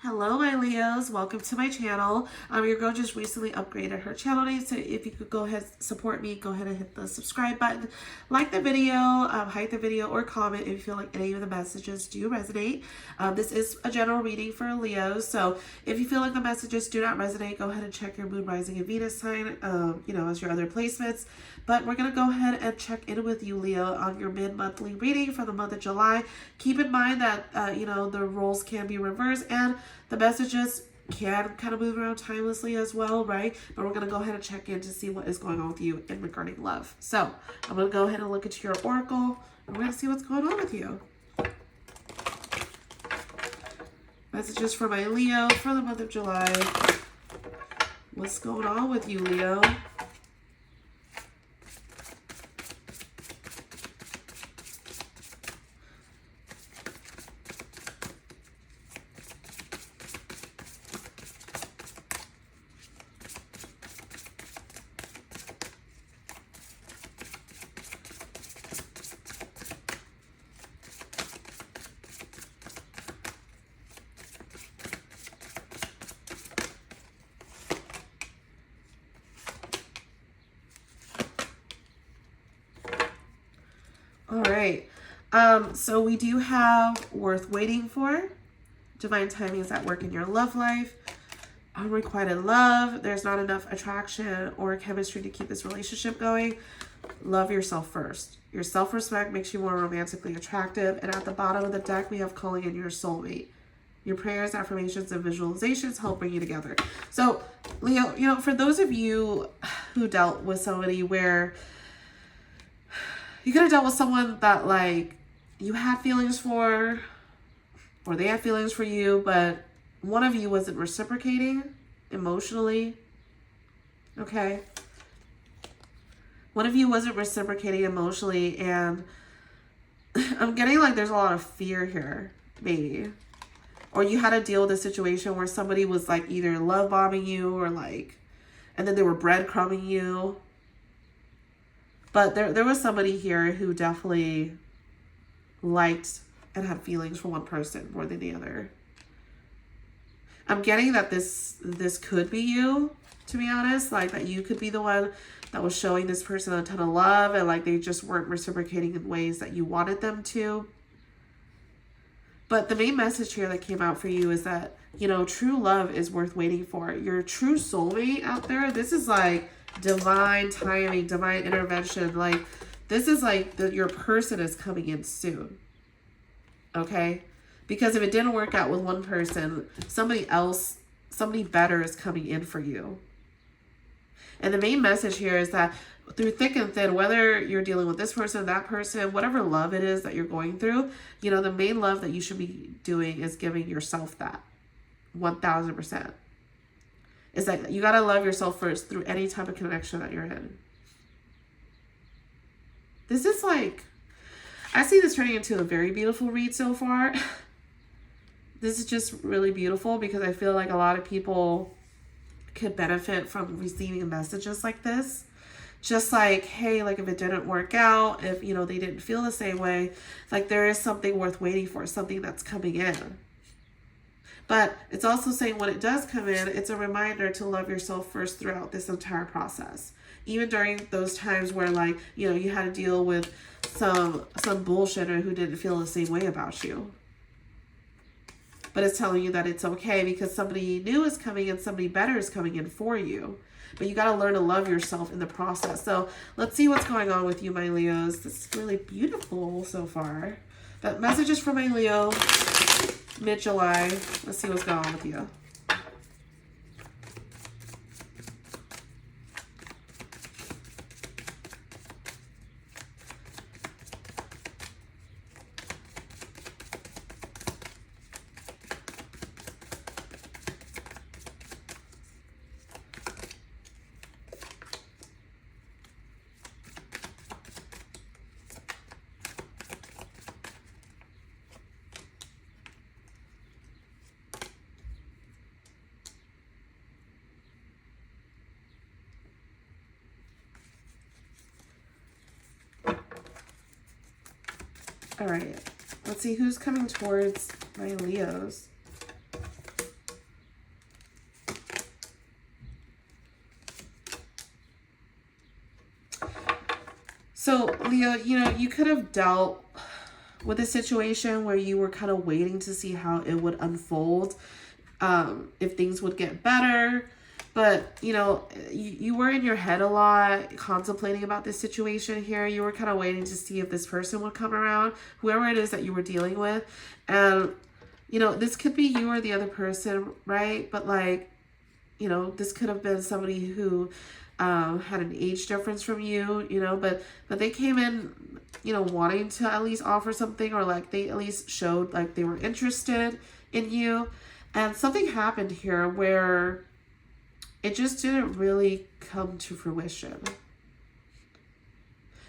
Hello, my Leos. Welcome to my channel. Your girl just recently upgraded her channel name, so if you could go ahead support me, go ahead and hit the subscribe button, like the video, hype the video, or comment if you feel like any of the messages do resonate. This is a general reading for Leos, so if you feel like the messages do not resonate, go ahead and check your moon, rising, and Venus sign, as your other placements. But we're going to go ahead and check in with you, Leo, on your mid-monthly reading for the month of July. Keep in mind that, the roles can be reversed and the messages can kind of move around timelessly as well, right? But we're going to go ahead and check in to see what is going on with you in regarding love. So I'm going to go ahead and look into your oracle. And we're going to see what's going on with you. Messages for my Leo for the month of July. What's going on with you, Leo? All right. So we do have worth waiting for. Divine timing is at work in your love life. Unrequited love. There's not enough attraction or chemistry to keep this relationship going. Love yourself first. Your self-respect makes you more romantically attractive. And at the bottom of the deck, we have calling in your soulmate. Your prayers, affirmations, and visualizations help bring you together. So, Leo, for those of you who dealt with somebody where you could have dealt with someone that, like, you had feelings for, or they had feelings for you, but one of you wasn't reciprocating emotionally, okay? One of you wasn't reciprocating emotionally, and I'm getting like there's a lot of fear here, maybe. Or you had to deal with a situation where somebody was, like, either love bombing you or, like, and then they were breadcrumbing you. But there was somebody here who definitely liked and had feelings for one person more than the other. I'm getting that this could be you, to be honest. Like, that you could be the one that was showing this person a ton of love, and, like, they just weren't reciprocating in ways that you wanted them to. But the main message here that came out for you is that, true love is worth waiting for. Your true soulmate out there, this is like divine timing, divine intervention. Like, this is like your person is coming in soon. Okay? Because if it didn't work out with one person, somebody else, somebody better is coming in for you. And the main message here is that through thick and thin, whether you're dealing with this person, that person, whatever love it is that you're going through, the main love that you should be doing is giving yourself that 1000%. Is that you got to love yourself first through any type of connection that you're in. This is like, I see this turning into a very beautiful read so far. This is just really beautiful because I feel like a lot of people could benefit from receiving messages like this. Just like, hey, like, if it didn't work out, if, they didn't feel the same way, like, there is something worth waiting for, something that's coming in. But it's also saying when it does come in, it's a reminder to love yourself first throughout this entire process. Even during those times where, like, you had to deal with some bullshitter who didn't feel the same way about you. But it's telling you that it's okay because somebody new is coming in, somebody better is coming in for you. But you got to learn to love yourself in the process. So let's see what's going on with you, my Leos. This is really beautiful so far. But messages from my Leo, mid-July. Let's see what's going on with you. All right, let's see who's coming towards my Leos. So, Leo, you could have dealt with a situation where you were kind of waiting to see how it would unfold, if things would get better. But, you were in your head a lot, contemplating about this situation here. You were kind of waiting to see if this person would come around, whoever it is that you were dealing with. And, this could be you or the other person, right? But, like, this could have been somebody who had an age difference from you, but they came in, wanting to at least offer something, or like they at least showed like they were interested in you. And something happened here where it just didn't really come to fruition.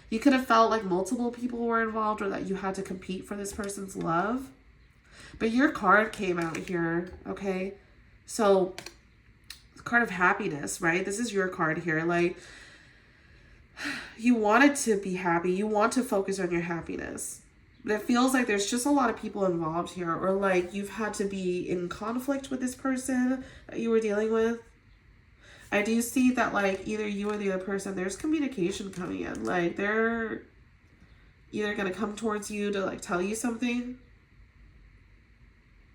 You could have felt like multiple people were involved, or that you had to compete for this person's love. But your card came out here, okay? So, card of happiness, right? This is your card here. Like, you wanted to be happy. You want to focus on your happiness. But it feels like there's just a lot of people involved here, or like you've had to be in conflict with this person that you were dealing with. I do see that like either you or the other person, there's communication coming in. Like they're either going to come towards you to like tell you something,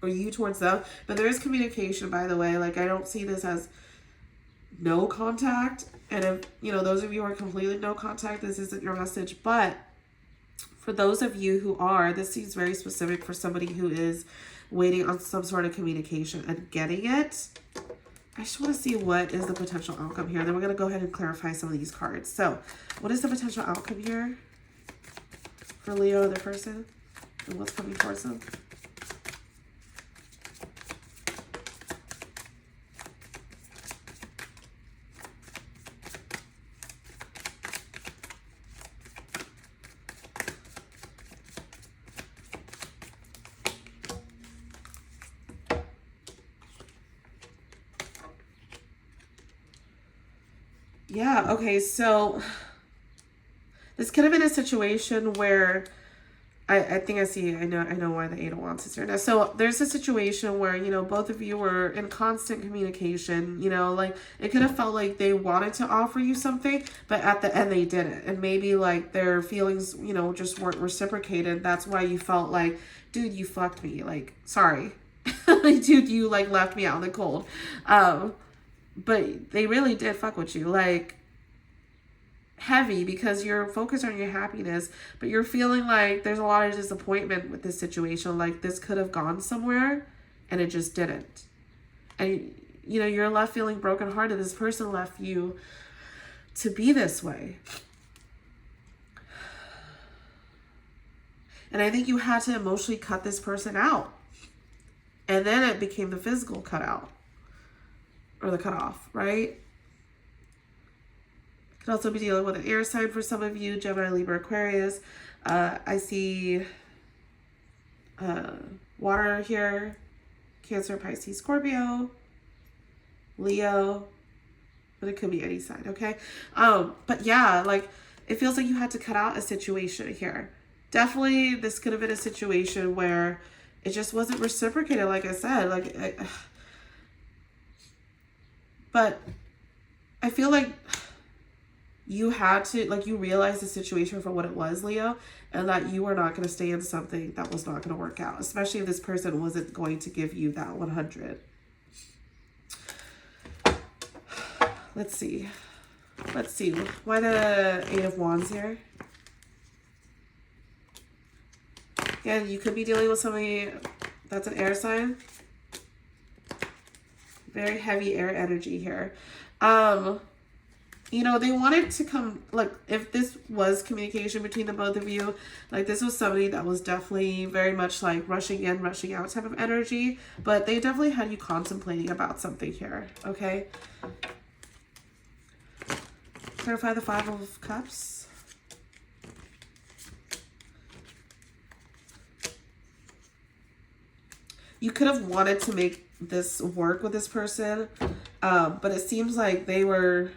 or you towards them. But there is communication, by the way. Like I don't see this as no contact. And if, those of you who are completely no contact, this isn't your message. But for those of you who are, this seems very specific for somebody who is waiting on some sort of communication and getting it. I just want to see what is the potential outcome here. Then we're going to go ahead and clarify some of these cards. So what is the potential outcome here for Leo, the person, and what's coming towards them? Yeah, okay, so this could have been a situation where I think I know why the Eight of Wands is here now. So there's a situation where, both of you were in constant communication, like it could have felt like they wanted to offer you something, but at the end they didn't. And maybe like their feelings, just weren't reciprocated. That's why you felt like, dude, you fucked me. Like, sorry. Like, dude, you like left me out in the cold. But they really did fuck with you, like heavy, because you're focused on your happiness, but you're feeling like there's a lot of disappointment with this situation. Like this could have gone somewhere and it just didn't. And, you're left feeling brokenhearted. This person left you to be this way. And I think you had to emotionally cut this person out. And then it became the physical cutout. Or the cutoff, right? Could also be dealing with an air sign for some of you, Gemini, Libra, Aquarius. I see water here, Cancer, Pisces, Scorpio, Leo, but it could be any sign, okay? But yeah, like it feels like you had to cut out a situation here. Definitely, this could have been a situation where it just wasn't reciprocated, like I said. But I feel like you had to, like, you realized the situation for what it was, Leo, and that you were not going to stay in something that was not going to work out, especially if this person wasn't going to give you that 100. Let's see. Why the Eight of Wands here? Again, you could be dealing with somebody that's an air sign. Very heavy air energy here. They wanted to come, like, if this was communication between the both of you, like, this was somebody that was definitely very much, like, rushing in, rushing out type of energy, but they definitely had you contemplating about something here, okay? Clarify the Five of Cups. You could have wanted to make this work with this person, but it seems like they're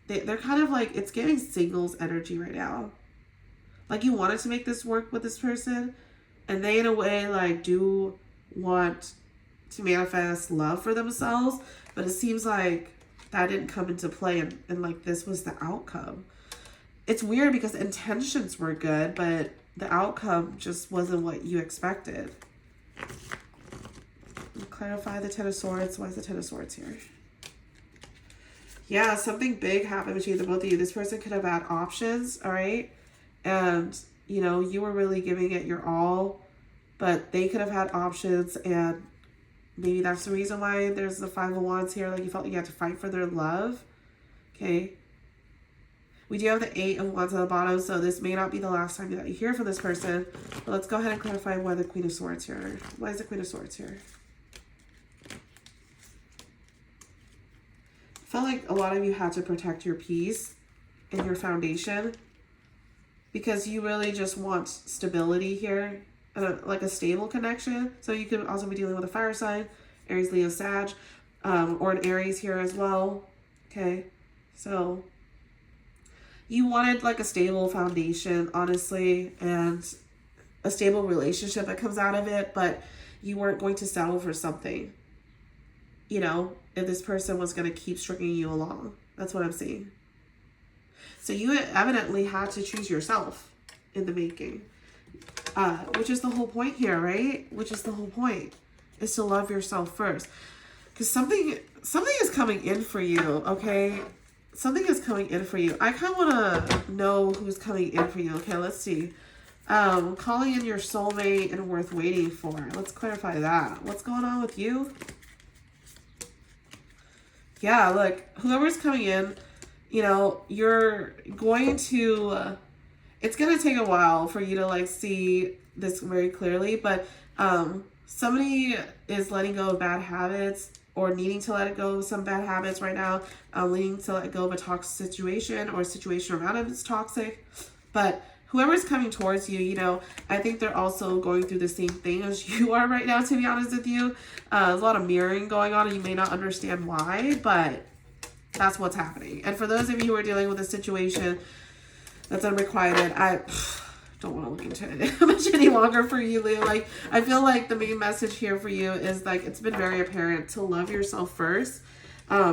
kind of like, it's giving singles energy right now. Like you wanted to make this work with this person, and they in a way like do want to manifest love for themselves, but it seems like that didn't come into play, and like this was the outcome. it's weird because the intentions were good, but the outcome just wasn't what you expected. Clarify the Ten of Swords. Why is the Ten of Swords here? Yeah, something big happened between the both of you. This person could have had options, all right? And, you know, you were really giving it your all, but they could have had options, and maybe that's the reason why there's the Five of Wands here. Like, you felt like you had to fight for their love, okay? We do have the Eight of Wands on the bottom, so this may not be the last time that you hear from this person. But let's go ahead and clarify why the Queen of Swords here. Why is the Queen of Swords here? I felt like a lot of you had to protect your peace and your foundation because you really just want stability here, like a stable connection. So you could also be dealing with a fire sign, Aries, Leo, Sag, or an Aries here as well. Okay, so you wanted like a stable foundation, honestly, and a stable relationship that comes out of it, but you weren't going to settle for something, you know, if this person was going to keep stringing you along. That's what I'm seeing. So you evidently had to choose yourself in the making, which is the whole point here, right? Which is the whole point, is to love yourself first. Because something is coming in for you, okay? Something is coming in for you. I kind of want to know who's coming in for you. Okay, let's see. Calling in your soulmate and worth waiting for. Let's clarify that. What's going on with you? Yeah, look, whoever's coming in, you know, you're going to, it's going to take a while for you to like see this very clearly, but somebody is letting go of bad habits or needing to let go of some bad habits right now, needing to let go of a toxic situation or a situation around it is toxic. But whoever's coming towards you, you know, I think they're also going through the same thing as you are right now, to be honest with you. There's a lot of mirroring going on and you may not understand why, but that's what's happening. And for those of you who are dealing with a situation that's unrequited, I don't want to look into it much any longer for you, Leo. Like, I feel like the main message here for you is like, it's been very apparent to love yourself first,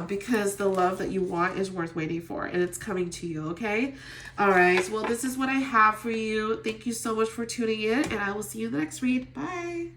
because the love that you want is worth waiting for and it's coming to you. Okay. All right. Well, this is what I have for you. Thank you so much for tuning in and I will see you in the next read. Bye.